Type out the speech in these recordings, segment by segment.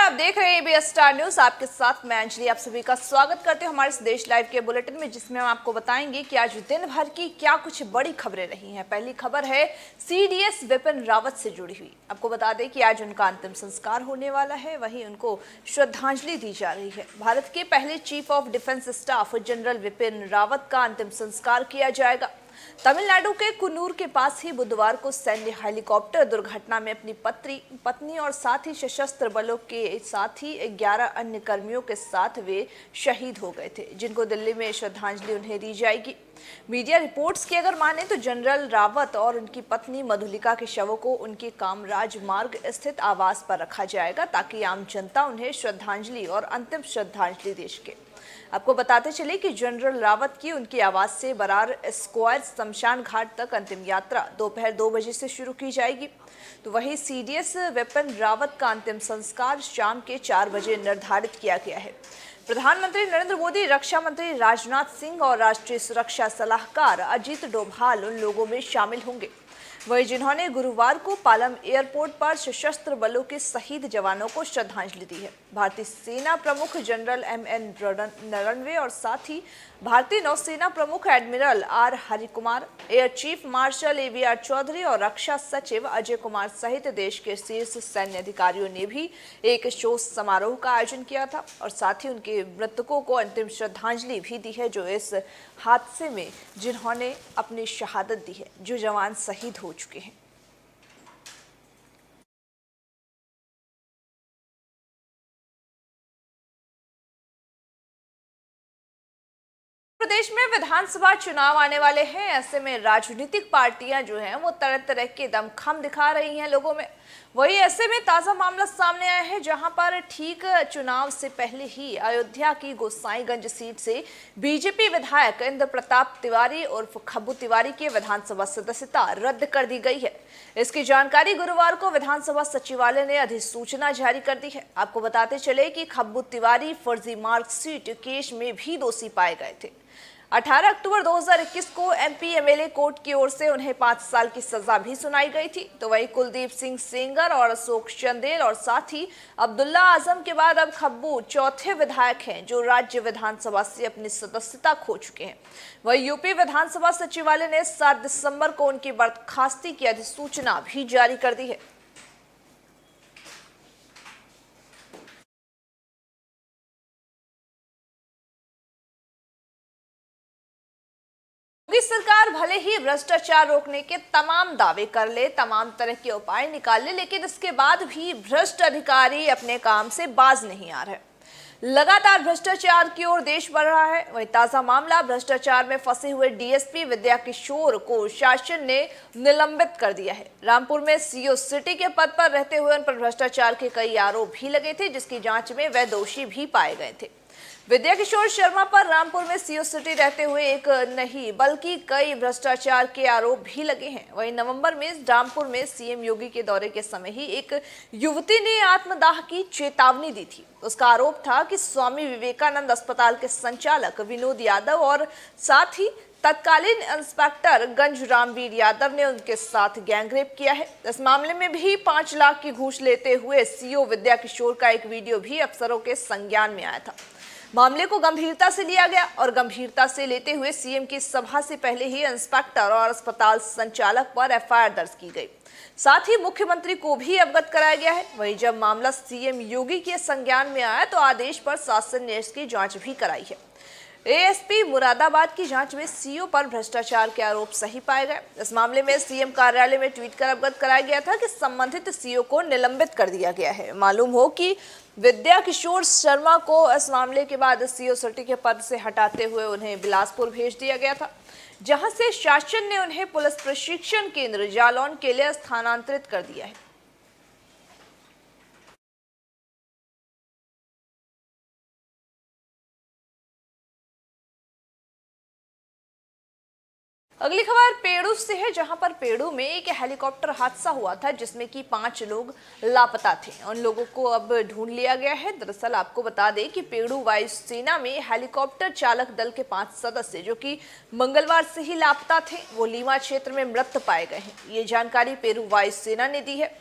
आप देख रहे हैं एबीएस स्टार न्यूज। आपके साथ मैं अंजलि। आप सभी का स्वागत करते हैं हमारे इस देश लाइव के बुलेटिन में, जिसमें हम आपको बताएंगे कि आज दिन भर की क्या कुछ बड़ी खबरें रही हैं। पहली खबर है सीडीएस विपिन रावत से जुड़ी हुई। आपको बता दें कि आज उनका अंतिम संस्कार होने वाला है, वहीं उनको श्रद्धांजलि दी जा रही है। भारत के पहले chief of defence staff general Vipin Rawat का अंतिम संस्कार किया जाएगा। तमिलनाडु के कुन्नूर के पास ही बुधवार को सैन्य हेलीकॉप्टर दुर्घटना में अपनी पत्नी और साथ ही सशस्त्र बलों के साथ ही 11 अन्य कर्मियों के साथ वे शहीद हो गए थे, जिनको दिल्ली में श्रद्धांजलि उन्हें दी जाएगी। मीडिया रिपोर्ट्स की अगर माने तो जनरल रावत और उनकी पत्नी मधुलिका के शवों को उनके कामराज मार्ग स्थित आवास पर रखा जाएगा, ताकि आम जनता उन्हें श्रद्धांजलि और अंतिम श्रद्धांजलि दे सके। आपको बताते चले कि जनरल रावत की उनके आवास से बरार स्क्वायर शमशान घाट तक अंतिम यात्रा दोपहर 2 बजे से शुरू की जाएगी। तो वहीं सीडीएस विपिन रावत का अंतिम संस्कार शाम के 4 बजे निर्धारित किया गया है। प्रधानमंत्री नरेंद्र मोदी, रक्षा मंत्री राजनाथ सिंह और राष्ट्रीय सुरक्षा सलाहकार अजीत डोभाल उन लोगों में शामिल होंगे, वही जिन्होंने गुरुवार को पालम एयरपोर्ट पर सशस्त्र बलों के शहीद जवानों को श्रद्धांजलि दी है। भारतीय सेना प्रमुख जनरल एमएन नरवणे और साथ ही भारतीय नौसेना प्रमुख admiral R Harikumar, air chief marshal AVR Chaudhary और रक्षा सचिव अजय कुमार सहित देश के शीर्ष सैन्य अधिकारियों ने भी एक शोक समारोह का आयोजन किया था और साथ ही उनके मृतकों को अंतिम श्रद्धांजलि भी दी है, जो इस हादसे में जिन्होंने अपनी शहादत दी है, जो जवान शहीद हो चुके हैं। प्रदेश में विधानसभा चुनाव आने वाले हैं। ऐसे में राजनीतिक पार्टियां जो हैं वो तरह तरह के दमखम दिखा रही हैं लोगों में। वही ऐसे में ताजा मामला सामने आया है, जहां पर ठीक चुनाव से पहले ही अयोध्या की गोसाईगंज सीट से बीजेपी विधायक इंद्र प्रताप तिवारी उर्फ खब्बू तिवारी की विधानसभा सदस्यता रद्द कर दी गई है। इसकी जानकारी गुरुवार को विधानसभा सचिवालय ने अधिसूचना जारी कर दी है। आपको बताते चले कि खब्बू तिवारी फर्जी मार्कशीट केस में भी दोषी पाए गए थे। 18 अक्टूबर 2021 को एमपी एमएलए कोर्ट की ओर से उन्हें 5 साल की सजा भी सुनाई गई थी। तो वहीं कुलदीप सिंह सेंगर और अशोक चंदेल और साथ ही अब्दुल्ला आजम के बाद अब खब्बू चौथे विधायक हैं जो राज्य विधानसभा से अपनी सदस्यता खो चुके हैं। वहीं यूपी विधानसभा सचिवालय ने 7 दिसंबर को उनकी बर्खास्ती की अधिसूचना भी जारी कर दी है। योगी सरकार भले ही भ्रष्टाचार रोकने के तमाम दावे कर ले, तमाम तरह के उपाय निकाल ले, लेकिन इसके बाद भी भ्रष्ट अधिकारी अपने काम से बाज नहीं आ रहे। लगातार भ्रष्टाचार की ओर देश बढ़ रहा है। वही ताजा मामला भ्रष्टाचार में फंसे हुए डीएसपी विद्या किशोर को शासन ने निलंबित कर दिया है। रामपुर में सीओ सिटी के पद पर रहते हुए उन पर भ्रष्टाचार के कई आरोप भी लगे थे, जिसकी जांच में वे दोषी भी पाए गए थे। विद्या किशोर शर्मा पर रामपुर में सीओ सिटी रहते हुए एक नहीं बल्कि कई भ्रष्टाचार के आरोप भी लगे हैं। वहीं नवंबर में रामपुर में सीएम योगी के दौरे के समय ही एक युवती ने आत्मदाह की चेतावनी दी थी। उसका आरोप था कि स्वामी विवेकानंद अस्पताल के संचालक विनोद यादव और साथ ही तत्कालीन इंस्पेक्टर गंज रामवीर यादव ने उनके साथ गैंगरेप किया है। इस मामले में भी 5 लाख की घूस लेते हुए सीओ विद्या किशोर का एक वीडियो भी अफसरों के संज्ञान में आया था। मामले को गंभीरता से लिया गया और गंभीरता से लेते हुए सीएम की सभा से पहले ही इंस्पेक्टर और अस्पताल संचालक पर एफआईआर दर्ज की गई। साथ ही मुख्यमंत्री को भी अवगत कराया गया है। वहीं जब मामला सीएम योगी के संज्ञान में आया तो आदेश पर शासन ने इसकी जांच भी कराई है। एएसपी मुरादाबाद की जांच में सीओ पर भ्रष्टाचार के आरोप सही पाए गए। इस मामले में सीएम कार्यालय में ट्वीट कर अवगत कराया गया था कि संबंधित सीओ को निलंबित कर दिया गया है। मालूम हो कि विद्या किशोर शर्मा को इस मामले के बाद सीओ सिटी के पद से हटाते हुए उन्हें बिलासपुर भेज दिया गया था, जहां से शासन ने उन्हें पुलिस प्रशिक्षण केंद्र जालौन के लिए स्थानांतरित कर दिया है। अगली खबर पेड़ू से है, जहां पर पेड़ू में एक हेलीकॉप्टर हादसा हुआ था जिसमें कि 5 लोग लापता थे। उन लोगों को अब ढूंढ लिया गया है। दरअसल आपको बता दें कि पेड़ू वायुसेना में हेलीकॉप्टर चालक दल के 5 सदस्य जो कि मंगलवार से ही लापता थे, वो लीमा क्षेत्र में मृत पाए गए हैं। ये जानकारी पेरू वायुसेना ने दी है।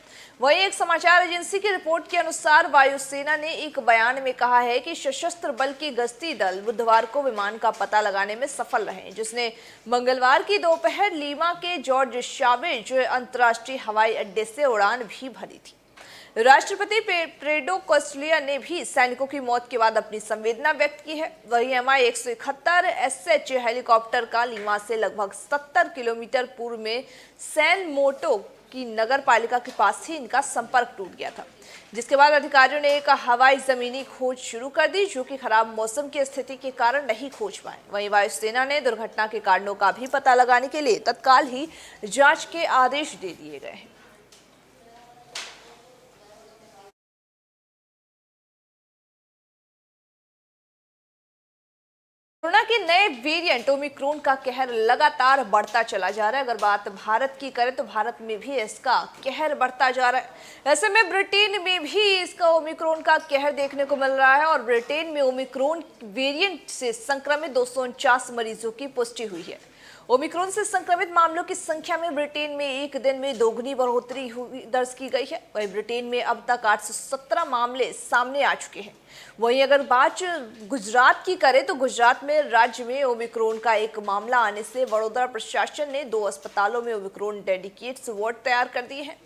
वहीं एक समाचार एजेंसी की रिपोर्ट के अनुसार वायुसेना ने एक बयान में कहा है कि सशस्त्र बल की गश्ती दल बुधवार को विमान का पता लगाने में सफल रहे, जिसने मंगलवार की दोपहर लीमा के जॉर्ज शावेज अंतर्राष्ट्रीय हवाई अड्डे से उड़ान भी भरी थी। राष्ट्रपति पेड्रो कास्टेल्लो ने भी सैनिकों की मौत के बाद अपनी संवेदना व्यक्त की है। वहीं MI-171 SH हेलीकॉप्टर का लीमा से लगभग 70 किलोमीटर पूर्व में सैन मोटो की नगर पालिका के पास ही इनका संपर्क टूट गया था, जिसके बाद अधिकारियों ने एक हवाई जमीनी खोज शुरू कर दी, जो कि खराब मौसम की स्थिति के कारण नहीं खोज पाए। वहीं वायुसेना ने दुर्घटना के कारणों का भी पता लगाने के लिए तत्काल ही जांच के आदेश दे दिए गए हैं। कोरोना के नए वेरिएंट ओमिक्रॉन का कहर लगातार बढ़ता चला जा रहा है। अगर बात भारत की करें तो भारत में भी इसका कहर बढ़ता जा रहा है। ऐसे में ब्रिटेन में भी इसका ओमिक्रॉन का कहर देखने को मिल रहा है और ब्रिटेन में ओमिक्रॉन वेरिएंट से संक्रमित 249 मरीजों की पुष्टि हुई है। ओमिक्रॉन से संक्रमित मामलों की संख्या में ब्रिटेन में एक दिन में दोगुनी बढ़ोतरी दर्ज की गई है। वहीं ब्रिटेन में अब तक 817 मामले सामने आ चुके हैं। वहीं अगर बात गुजरात की करें तो गुजरात में राज्य में ओमिक्रॉन का एक मामला आने से वडोदरा प्रशासन ने 2 अस्पतालों में ओमिक्रॉन डेडिकेटेड वार्ड तैयार कर दिए हैं।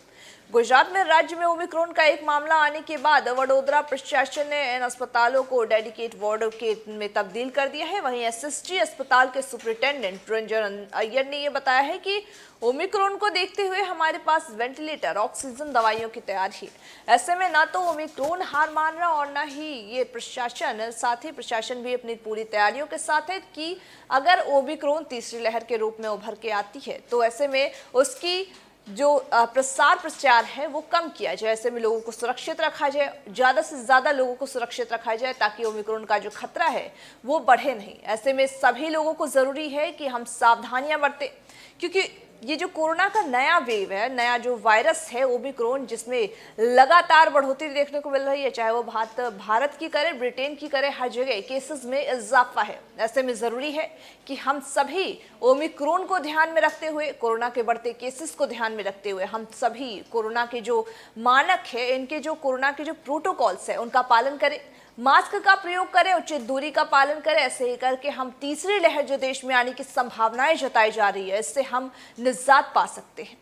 गुजरात में राज्य में ओमिक्रॉन का एक मामला आने के बाद वडोदरा प्रशासन ने इन अस्पतालों को डेडिकेट वार्ड में तब्दील कर दिया है। वहीं SSG अस्पताल के सुपरिटेंडेंट रंजन अय्यर ने यह बताया है कि ओमिक्रॉन को देखते हुए हमारे पास वेंटिलेटर, ऑक्सीजन, दवाइयों की तैयारी है। ऐसे में ना तो ओमिक्रॉन हार मान रहा और ना ही ये प्रशासन भी अपनी पूरी तैयारियों के साथ है कि अगर ओमिक्रॉन तीसरी लहर के रूप में उभर के आती है तो ऐसे में उसकी जो प्रचार है वो कम किया जाए। ऐसे में लोगों को सुरक्षित रखा जाए, ज़्यादा से ज़्यादा लोगों को सुरक्षित रखा जाए ताकि ओमिक्रॉन का जो खतरा है वो बढ़े नहीं। ऐसे में सभी लोगों को ज़रूरी है कि हम सावधानियां बरतें, क्योंकि ये जो कोरोना का नया वेव है, नया जो वायरस है ओमिक्रॉन, जिसमें लगातार बढ़ोतरी देखने को मिल रही है, चाहे वो भारत की करे, ब्रिटेन की करे, हर जगह केसेस में इजाफा है। ऐसे में ज़रूरी है कि हम सभी ओमिक्रॉन को ध्यान में रखते हुए, कोरोना के बढ़ते केसेस को ध्यान में रखते हुए, हम सभी कोरोना के जो मानक है, इनके जो कोरोना के जो प्रोटोकॉल्स है उनका पालन करें, मास्क का प्रयोग करें, उचित दूरी का पालन करें। ऐसे ही करके हम तीसरी लहर जो देश में आने की संभावनाएं जताई जा रही है, इससे हम निजात पा सकते हैं।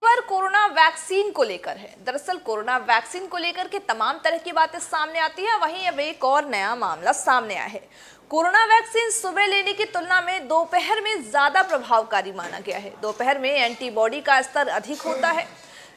पर कोरोना वैक्सीन को लेकर है। दरअसल कोरोना वैक्सीन को लेकर के तमाम तरह की बातें सामने आती है। वहीं अब एक और नया मामला सामने आया है। कोरोना वैक्सीन सुबह लेने की तुलना में दोपहर में ज्यादा प्रभावकारी माना गया है। दोपहर में एंटीबॉडी का स्तर अधिक होता है।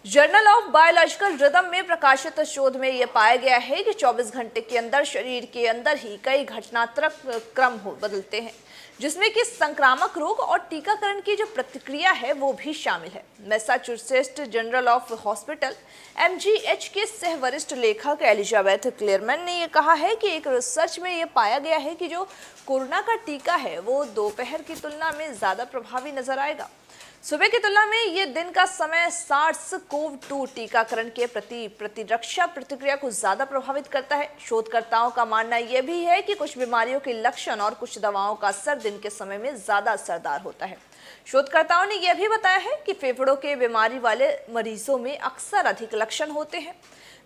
जर्नल ऑफ बायोलॉजिकल रिदम में प्रकाशित शोध में यह पाया गया है कि 24 घंटे के अंदर शरीर के अंदर ही कई घटनात्मक क्रम बदलते हैं, जिसमें कि संक्रामक रोग और टीकाकरण की जो प्रतिक्रिया है वो भी शामिल है। Massachusetts general of hospital MGH के सह वरिष्ठ लेखक एलिजाबेथ क्लेयरमैन ने यह कहा है कि एक रिसर्च में यह पाया गया है कि जो कोरोना का टीका है वो दोपहर की तुलना में ज्यादा प्रभावी नजर आएगा। सुबह की तुलना में ये दिन का समय SARS-CoV-2 टीकाकरण के प्रति प्रतिरक्षा प्रतिक्रिया को ज्यादा प्रभावित करता है। शोधकर्ताओं का मानना यह भी है कि कुछ बीमारियों के लक्षण और कुछ दवाओं का असर दिन के समय में ज्यादा असरदार होता है। शोधकर्ताओं ने यह भी बताया है कि फेफड़ों के बीमारी वाले मरीजों में अक्सर अधिक लक्षण होते हैं।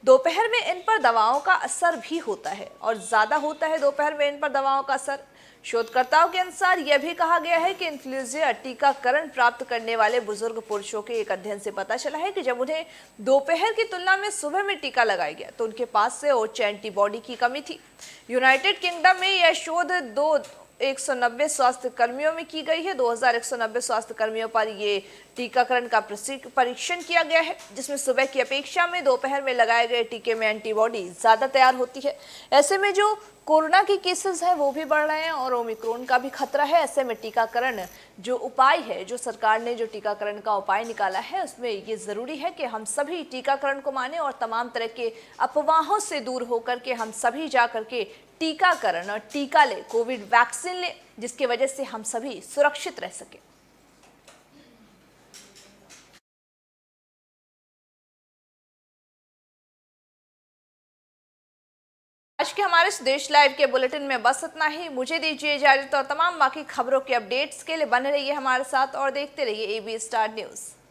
दोपहर में इन पर दवाओं का असर भी होता है और ज्यादा होता है दोपहर में इन पर दवाओं का असर। शोधकर्ताओं के अनुसार यह भी कहा गया है कि इन्फ्लुएंजा टीकाकरण प्राप्त करने वाले बुजुर्ग पुरुषों के एक अध्ययन से पता चला है कि जब उन्हें दोपहर की तुलना में सुबह में टीका लगाया गया तो उनके पास से उच्च एंटीबॉडी की कमी थी। यूनाइटेड किंगडम में यह शोध 190 स्वास्थ्य कर्मियों में की गई है। 2190 स्वास्थ्य कर्मियों पर ये टीकाकरण का परीक्षण किया गया है, जिसमें सुबह की अपेक्षा में दोपहर में लगाए गए टीके में एंटीबॉडी ज्यादा तैयार होती है। ऐसे में जो कोरोना के केसेस हैं वो भी बढ़ रहे हैं और ओमिक्रॉन का भी खतरा है। ऐसे में टीकाकरण जो उपाय है, जो सरकार ने जो टीकाकरण का उपाय निकाला है, उसमें ये जरूरी है कि हम सभी टीकाकरण को माने और तमाम तरह के अफवाहों से दूर होकर के हम सभी जा करके टीकाकरण और टीका ले, कोविड वैक्सीन ले, जिसकी वजह से हम सभी सुरक्षित रह सके। आज के हमारे इस देश लाइव के बुलेटिन में बस इतना ही। मुझे दीजिए इजाजत और तमाम बाकी खबरों के अपडेट्स के लिए बने रहिए हमारे साथ और देखते रहिए AB स्टार न्यूज़।